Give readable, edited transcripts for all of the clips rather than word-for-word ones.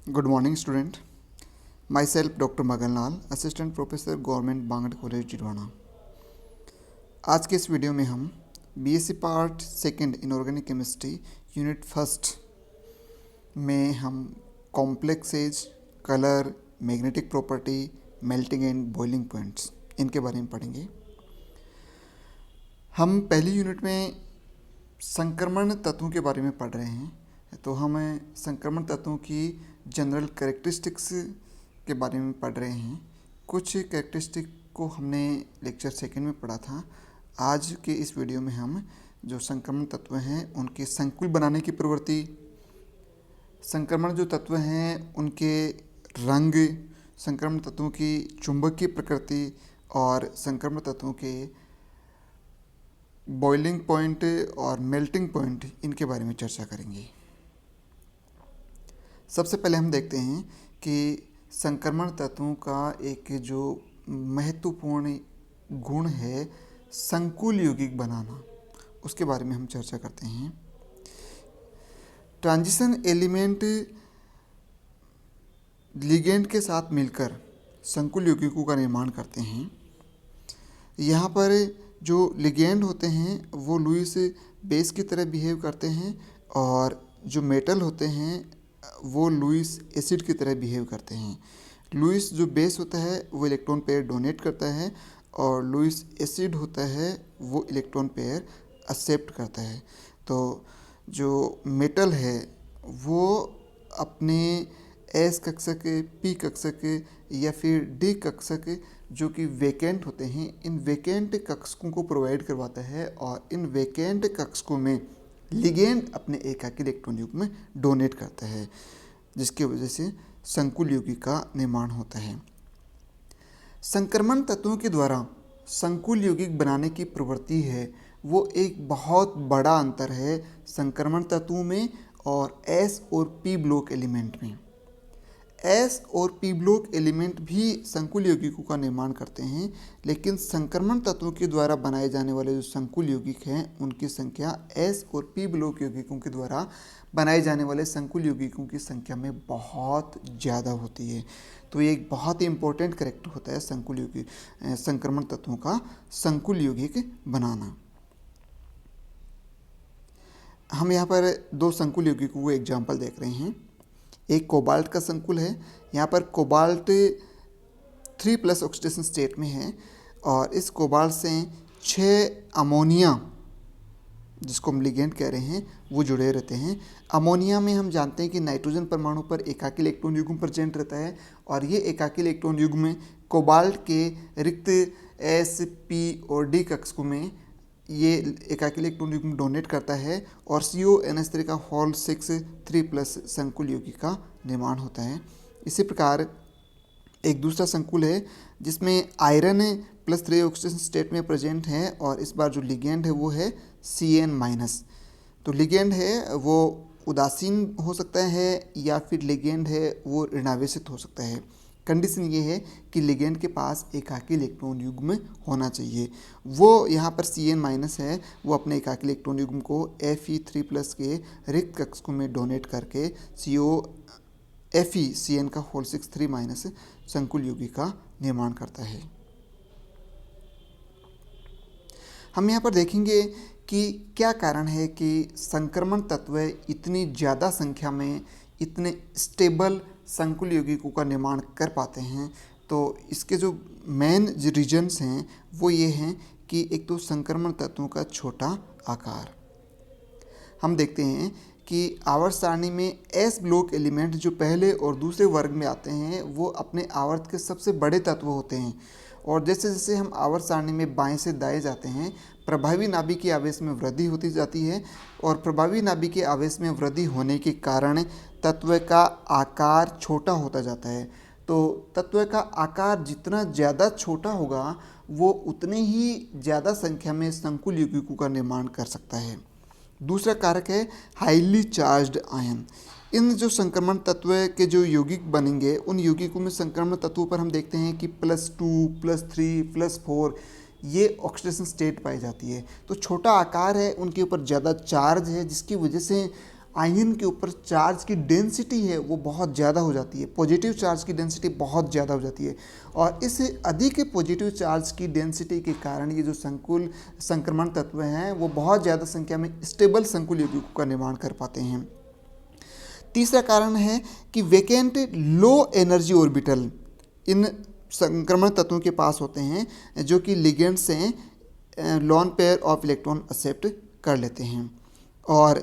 Good morning, student. Myself, Dr. Magan Lal, assistant professor government Bangar college Jirwana. आज के इस video में हम BSc part second inorganic chemistry unit first में हम complexes, colour, magnetic property, melting and boiling points इनके बारे में पढ़ेंगे। हम पहली यूनिट में संक्रमण तत्वों के बारे में पढ़ रहे हैं, तो हम संक्रमण तत्वों की जनरल कैरेक्टरिस्टिक्स के बारे में पढ़ रहे हैं। कुछ कैरेक्टरिस्टिक को हमने लेक्चर सेकंड में पढ़ा था। आज के इस वीडियो में हम जो संक्रमण तत्व हैं उनके संकुल बनाने की प्रवृत्ति, संक्रमण जो तत्व हैं उनके रंग, संक्रमण तत्वों की चुंबकीय प्रकृति और संक्रमण तत्वों के बॉइलिंग पॉइंट और मेल्टिंग पॉइंट इनके बारे में चर्चा करेंगे। सबसे पहले हम देखते हैं कि संक्रमण तत्वों का एक जो महत्वपूर्ण गुण है संकुल यौगिक बनाना, उसके बारे में हम चर्चा करते हैं। ट्रांजिशन एलिमेंट लिगेंड के साथ मिलकर संकुल यौगिकों का निर्माण करते हैं। यहाँ पर जो लिगेंड होते हैं वो लुईस बेस की तरह बिहेव करते हैं और जो मेटल होते हैं वो लुईस एसिड की तरह बिहेव करते हैं। लुईस जो बेस होता है वो इलेक्ट्रॉन पेयर डोनेट करता है और लुईस एसिड होता है वो इलेक्ट्रॉन पेयर एक्सेप्ट करता है। तो जो मेटल है वो अपने एस कक्षक, पी कक्षक या फिर डी कक्षक जो कि वैकेंट होते हैं, इन वैकेंट कक्षकों को प्रोवाइड करवाता है और इन वैकेंट कक्षकों में लिगेंड अपने एकाकी इलेक्ट्रॉन युग्म डोनेट करता है, जिसकी वजह से संकुल यौगिक का निर्माण होता है। संक्रमण तत्वों के द्वारा संकुल यौगिक बनाने की प्रवृत्ति है वो एक बहुत बड़ा अंतर है संक्रमण तत्वों में और एस और पी ब्लॉक एलिमेंट में। एस और पी ब्लॉक एलिमेंट भी संकुल यौगिकों का निर्माण करते हैं, लेकिन संक्रमण तत्वों के द्वारा बनाए जाने वाले जो संकुल यौगिक हैं उनकी संख्या एस और पी ब्लॉक यौगिकों के द्वारा बनाए जाने वाले संकुल यौगिकों की संख्या में बहुत ज़्यादा होती है। तो ये एक बहुत ही इम्पोर्टेंट कैरेक्टर होता है संकुल यौगिक, संक्रमण तत्वों का संकुल यौगिक बनाना। हम यहाँ पर दो संकुल यौगिकों को एग्जाम्पल देख रहे हैं। एक कोबाल्ट का संकुल है। यहाँ पर कोबाल्ट 3+ ऑक्सीडेशन स्टेट में है और इस कोबाल्ट से 6 अमोनिया, जिसको हम लिगेंड कह रहे हैं, वो जुड़े रहते हैं। अमोनिया में हम जानते हैं कि नाइट्रोजन परमाणु पर एकाकी इलेक्ट्रॉन युग्म प्रेजेंट रहता है और ये एकाकी इलेक्ट्रॉन युग्म कोबाल्ट के रिक्त एस, पी और डी कक्षकों में ये एकाकी इलेक्ट्रॉन युग्म डोनेट करता है और CONH3 का होल 6 3+ संकुल यौगिक का निर्माण होता है। इसी प्रकार एक दूसरा संकुल है जिसमें आयरन +3 ऑक्सीडेशन स्टेट में प्रेजेंट है और इस बार जो लिगेंड है वो है Cn-। तो लिगेंड है वो उदासीन हो सकता है या फिर लिगेंड है वो ऋणावेशित हो सकता है। कंडीशन ये है कि लिगेंड के पास एकाकी इलेक्ट्रॉन युग्म होना चाहिए। वो यहाँ पर Cn- है, वो अपने एकाकी इलेक्ट्रॉन युग्म को Fe3+ के रिक्त कक्षकों में डोनेट करके Cn का होल 6 3- संकुल यौगिक का निर्माण करता है। हम यहाँ पर देखेंगे कि क्या कारण है कि संक्रमण तत्व इतनी ज़्यादा संख्या में इतने स्टेबल संकुल यौगिकों का निर्माण कर पाते हैं। तो इसके जो मेन रीजन्स हैं वो ये हैं कि एक तो संक्रमण तत्वों का छोटा आकार। हम देखते हैं कि आवर्त सारणी में एस ब्लॉक एलिमेंट जो पहले और दूसरे वर्ग में आते हैं वो अपने आवर्त के सबसे बड़े तत्व होते हैं और जैसे जैसे हम आवर्त सारणी में बाएं से दाएं जाते हैं प्रभावी नाभिकीय आवेश में वृद्धि होती जाती है और प्रभावी नाभिकीय आवेश में वृद्धि होने के कारण तत्व का आकार छोटा होता जाता है। तो तत्व का आकार जितना ज़्यादा छोटा होगा वो उतने ही ज़्यादा संख्या में संकुल यौगिकों का निर्माण कर सकता है। दूसरा कारक है हाईली चार्ज्ड आयन। इन जो संक्रमण तत्व के जो यौगिक बनेंगे उन यौगिकों में संक्रमण तत्वों पर हम देखते हैं कि +2, +3, +4 ये ऑक्सीडेशन स्टेट पाई जाती है। तो छोटा आकार है, उनके ऊपर ज़्यादा चार्ज है, जिसकी वजह से आयन के ऊपर चार्ज की डेंसिटी है वो बहुत ज़्यादा हो जाती है, पॉजिटिव चार्ज की डेंसिटी बहुत ज़्यादा हो जाती है। और इस अधिक पॉजिटिव चार्ज की डेंसिटी के कारण ये जो संक्रमण तत्व हैं वो बहुत ज़्यादा संख्या में स्टेबल संकुल यौगिकों का निर्माण कर पाते हैं। तीसरा कारण है कि वैकेंट लो एनर्जी ऑर्बिटल इन संक्रमण तत्वों के पास होते हैं जो कि लिगेंड से lone pair of electron accept कर लेते हैं। और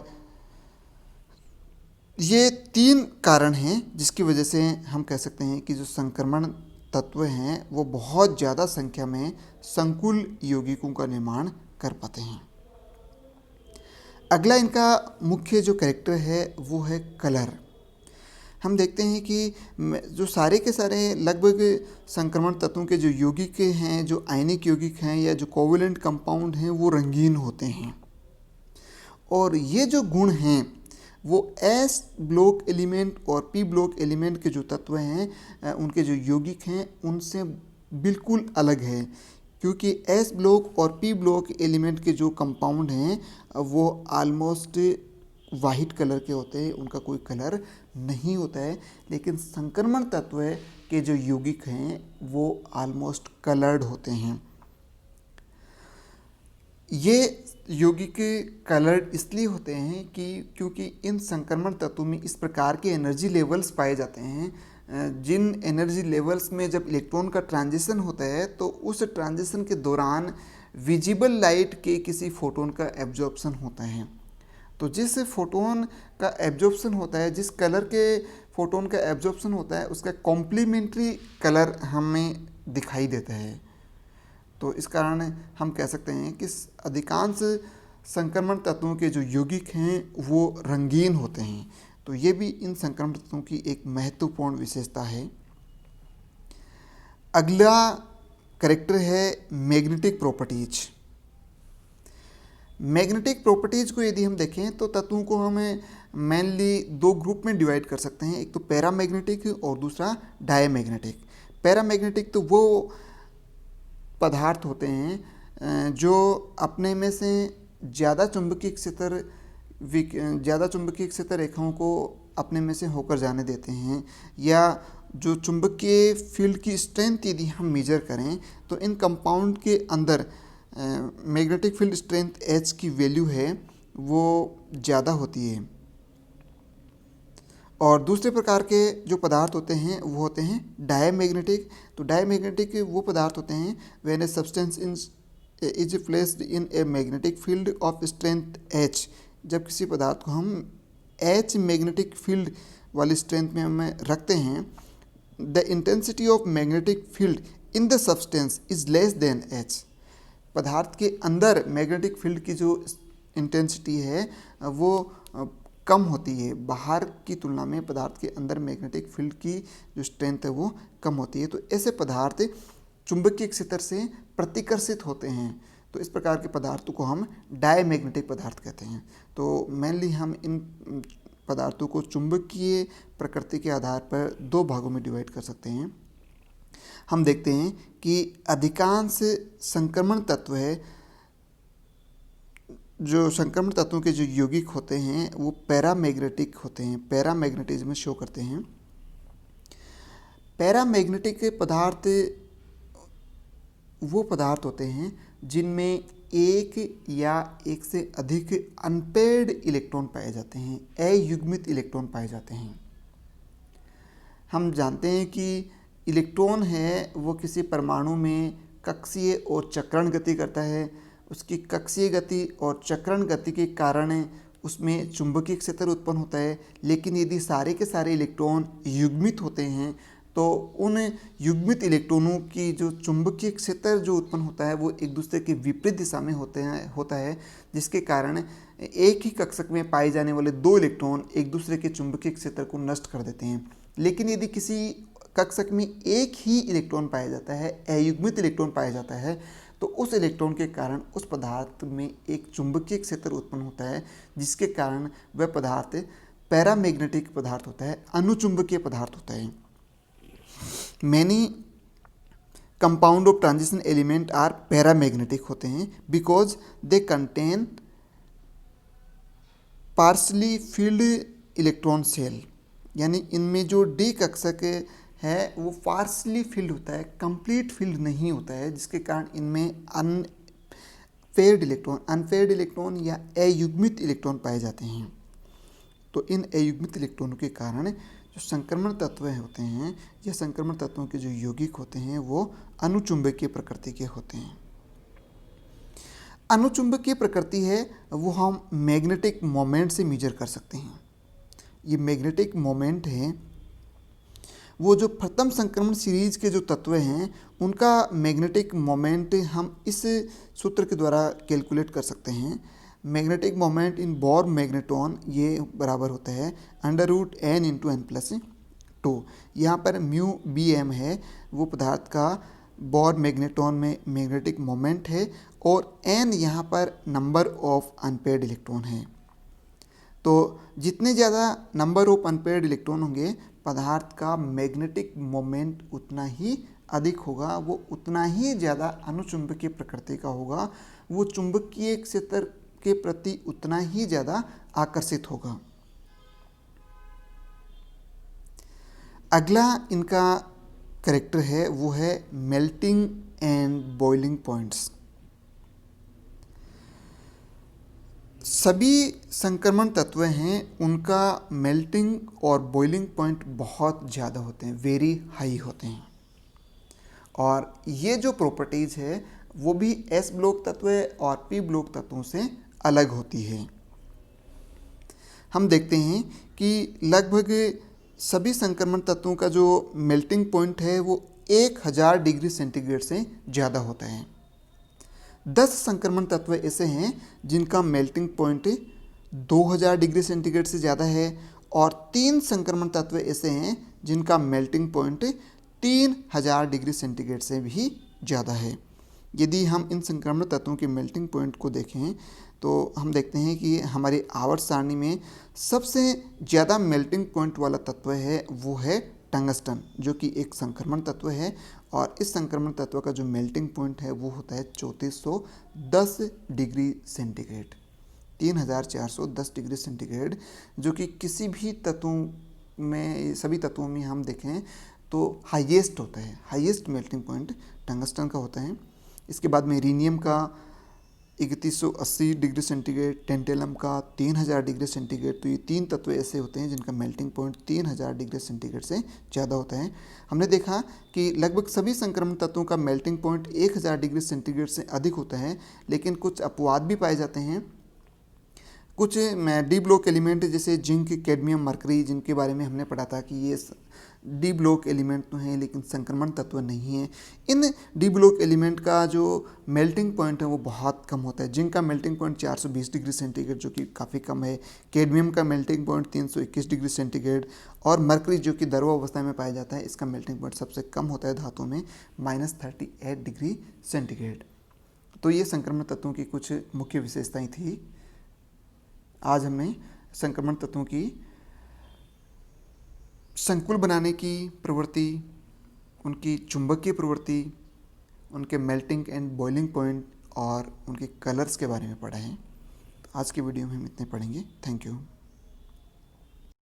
ये 3 कारण हैं जिसकी वजह से हम कह सकते हैं कि जो संक्रमण तत्व हैं वो बहुत ज़्यादा संख्या में संकुल यौगिकों का निर्माण कर पाते हैं। अगला इनका मुख्य जो कैरेक्टर है वो है कलर। हम देखते हैं कि जो सारे के सारे लगभग संक्रमण तत्वों के जो यौगिक हैं, जो आयनिक यौगिक हैं या जो कोवैलेंट कंपाउंड हैं वो रंगीन होते हैं। और ये जो गुण हैं वो एस ब्लॉक एलिमेंट और पी ब्लॉक एलिमेंट के जो तत्व हैं उनके जो यौगिक हैं उनसे बिल्कुल अलग है, क्योंकि एस ब्लॉक और पी ब्लॉक एलिमेंट के जो कंपाउंड हैं वो ऑलमोस्ट वाइट कलर के होते हैं, उनका कोई कलर नहीं होता है। लेकिन संक्रमण तत्व के जो यौगिक हैं वो ऑलमोस्ट कलर्ड होते हैं। ये यौगिक कलर्ड इसलिए होते हैं कि क्योंकि इन संक्रमण तत्वों में इस प्रकार के एनर्जी लेवल्स पाए जाते हैं जिन एनर्जी लेवल्स में जब इलेक्ट्रॉन का ट्रांजिशन होता है तो उस ट्रांजिशन के दौरान विजिबल लाइट के किसी फोटोन का एब्जॉर्प्शन होता है। तो जिस फोटोन का एब्जॉर्प्शन होता है, जिस कलर के फोटोन का एब्जॉर्प्शन होता है उसका कॉम्प्लीमेंट्री कलर हमें दिखाई देता है। तो इस कारण हम कह सकते हैं कि अधिकांश संक्रमण तत्वों के जो यौगिक हैं वो रंगीन होते हैं। तो ये भी इन संक्रमण तत्वों की एक महत्वपूर्ण विशेषता है। अगला कैरेक्टर है मैग्नेटिक प्रॉपर्टीज। मैग्नेटिक प्रॉपर्टीज को यदि हम देखें तो तत्वों को हमें मेनली 2 ग्रुप में डिवाइड कर सकते हैं, एक तो पैरामैग्नेटिक और दूसरा डायमैग्नेटिक। पैरामैग्नेटिक तो वो पदार्थ होते हैं जो अपने में से ज़्यादा चुंबकीय क्षेत्र रेखाओं को अपने में से होकर जाने देते हैं, या जो चुंबकीय फील्ड की स्ट्रेंथ यदि हम मेजर करें तो इन कंपाउंड के अंदर मैग्नेटिक फील्ड स्ट्रेंथ H की वैल्यू है वो ज़्यादा होती है। और दूसरे प्रकार के जो पदार्थ होते हैं वो होते हैं डायमैग्नेटिक। तो डायमैग्नेटिक वो पदार्थ होते हैं when a substance is placed in a magnetic field of strength H। जब किसी पदार्थ को हम H मैग्नेटिक फील्ड वाली स्ट्रेंथ में हमें रखते हैं, the intensity of magnetic field in the substance is less than H। पदार्थ के अंदर मैग्नेटिक फील्ड की जो इंटेंसिटी है वो कम होती है, बाहर की तुलना में पदार्थ के अंदर मैग्नेटिक फील्ड की जो स्ट्रेंथ है वो कम होती है। तो ऐसे पदार्थ चुंबकीय क्षेत्र से प्रतिकर्षित होते हैं। तो इस प्रकार के पदार्थों को हम डायमैग्नेटिक पदार्थ कहते हैं। तो मेनली हम इन पदार्थों को चुंबकीय प्रकृति के आधार पर 2 भागों में डिवाइड कर सकते हैं। हम देखते हैं कि अधिकांश संक्रमण तत्व है, जो संक्रमण तत्वों के जो यौगिक होते हैं वो पैरामैग्नेटिक होते हैं, पैरामैग्नेटिज्म शो करते हैं। पैरामैग्नेटिक पदार्थ वो पदार्थ होते हैं जिनमें एक या एक से अधिक अनपेयर्ड इलेक्ट्रॉन पाए जाते हैं, अयुग्मित इलेक्ट्रॉन पाए जाते हैं। हम जानते हैं कि इलेक्ट्रॉन है वो किसी परमाणु में कक्षीय और चक्रण गति करता है। उसकी कक्षीय गति और चक्रण गति के कारण उसमें चुंबकीय क्षेत्र उत्पन्न होता है। लेकिन यदि सारे के सारे इलेक्ट्रॉन युग्मित होते हैं तो उन युग्मित इलेक्ट्रॉनों की जो चुंबकीय क्षेत्र जो उत्पन्न होता है वो एक दूसरे के विपरीत दिशा में होता है, जिसके कारण एक ही कक्षक में पाए जाने वाले 2 इलेक्ट्रॉन एक दूसरे के चुंबकीय क्षेत्र को नष्ट कर देते हैं। लेकिन यदि किसी कक्षक में एक ही इलेक्ट्रॉन पाया जाता है, अयुग्मित इलेक्ट्रॉन पाया जाता है, तो उस इलेक्ट्रॉन के कारण उस पदार्थ में एक चुंबकीय क्षेत्र उत्पन्न होता है, जिसके कारण वह पदार्थ पैरामैग्नेटिक पदार्थ होता है, अनुचुंबकीय पदार्थ होता है। Many compound of transition element are paramagnetic होते हैं because they contain partially filled electron shell, यानी इनमें जो डी कक्षक है वो पार्शली फील्ड होता है, कंप्लीट फील्ड नहीं होता है, जिसके कारण इनमें अनपेयर्ड इलेक्ट्रॉन या अयुग्मित इलेक्ट्रॉन पाए जाते हैं। तो इन अयुग्मित इलेक्ट्रॉनों के कारण जो संक्रमण तत्व होते हैं या संक्रमण तत्वों के जो यौगिक होते हैं वो अनुचुंबकीय प्रकृति के होते हैं। अनुचुंबकीय प्रकृति है वो हम मैग्नेटिक मोमेंट से मेजर कर सकते हैं। ये मैग्नेटिक मोमेंट है वो जो प्रथम संक्रमण सीरीज के जो तत्व हैं उनका मैग्नेटिक मोमेंट हम इस सूत्र के द्वारा कैलकुलेट कर सकते हैं। Magnetic moment in bore magnetron ये बराबर होता है √n × n+2। यहाँ पर म्यू बी एम है वो पदार्थ का बोर मैग्नेट्रॉन में मैग्नेटिक मोमेंट है और n यहाँ पर नंबर ऑफ अनपेयर्ड इलेक्ट्रॉन है। तो जितने ज़्यादा नंबर ऑफ अनपेयर्ड इलेक्ट्रॉन होंगे पदार्थ का मैग्नेटिक मोमेंट उतना ही अधिक होगा, वो उतना ही ज़्यादा अनुचुंबकीय प्रकृति का होगा, वो चुंबकीय क्षेत्र के प्रति उतना ही ज़्यादा आकर्षित होगा। अगला इनका कैरेक्टर है वो है मेल्टिंग एंड बॉइलिंग पॉइंट्स। सभी संक्रमण तत्व हैं उनका मेल्टिंग और बॉइलिंग पॉइंट बहुत ज़्यादा होते हैं, वेरी हाई होते हैं। और ये जो प्रॉपर्टीज़ है वो भी एस ब्लॉक तत्व और पी ब्लॉक तत्वों से अलग होती है। हम देखते हैं कि लगभग सभी संक्रमण तत्वों का जो मेल्टिंग पॉइंट है वो 1000 डिग्री सेंटीग्रेड से ज़्यादा होता है। 10 संक्रमण तत्व ऐसे हैं जिनका मेल्टिंग पॉइंट 2000 डिग्री सेंटीग्रेड से ज़्यादा है और 3 संक्रमण तत्व ऐसे हैं जिनका मेल्टिंग पॉइंट 3000 डिग्री सेंटीग्रेड से भी ज़्यादा है। यदि हम इन संक्रमण तत्वों के मेल्टिंग पॉइंट को देखें तो हम देखते हैं कि हमारे आवर्त सारणी में सबसे ज़्यादा मेल्टिंग पॉइंट वाला तत्व है वो है टंगस्टन, जो कि एक संक्रमण तत्व है और इस संक्रमण तत्व का जो मेल्टिंग पॉइंट है वो होता है 3410 डिग्री सेंटीग्रेड, 3410 डिग्री सेंटीग्रेड, जो कि किसी भी तत्वों में, सभी तत्वों में हम देखें तो हाईएस्ट होता है। हाईएस्ट मेल्टिंग पॉइंट टंगस्टन का होता है। इसके बाद में रीनियम का 3180 डिग्री सेंटीग्रेड, टेंटेलम का 3000 डिग्री सेंटीग्रेड। तो ये 3 तत्व ऐसे होते हैं जिनका मेल्टिंग पॉइंट 3000 डिग्री सेंटीग्रेड से ज़्यादा होता है। हमने देखा कि लगभग सभी संक्रमण तत्वों का मेल्टिंग पॉइंट 1000 डिग्री सेंटीग्रेड से अधिक होता है, लेकिन कुछ अपवाद भी पाए जाते हैं। कुछ डी ब्लॉक एलिमेंट जैसे जिंक, कैडमियम, मरकरी, जिनके बारे में हमने पढ़ा था कि ये डी ब्लॉक एलिमेंट तो हैं लेकिन संक्रमण तत्व नहीं है। इन डी ब्लॉक एलिमेंट का जो मेल्टिंग पॉइंट है वो बहुत कम होता है। जिंक का मेल्टिंग पॉइंट 420 डिग्री सेंटीग्रेड, जो कि काफ़ी कम है। कैडमियम का मेल्टिंग पॉइंट 321 डिग्री सेंटीग्रेड और मरकरी, जो कि द्रव अवस्था में पाया जाता है, इसका मेल्टिंग पॉइंट सबसे कम होता है धातुओं में, -38 डिग्री सेंटीग्रेड। तो ये संक्रमण तत्वों की कुछ मुख्य विशेषताएँ थी। आज हमने संक्रमण तत्वों की संकुल बनाने की प्रवृत्ति, उनकी चुंबकीय प्रवृत्ति, उनके मेल्टिंग एंड बॉइलिंग पॉइंट और उनके कलर्स के बारे में पढ़ा है। तो आज के वीडियो में हम इतने पढ़ेंगे। Thank you.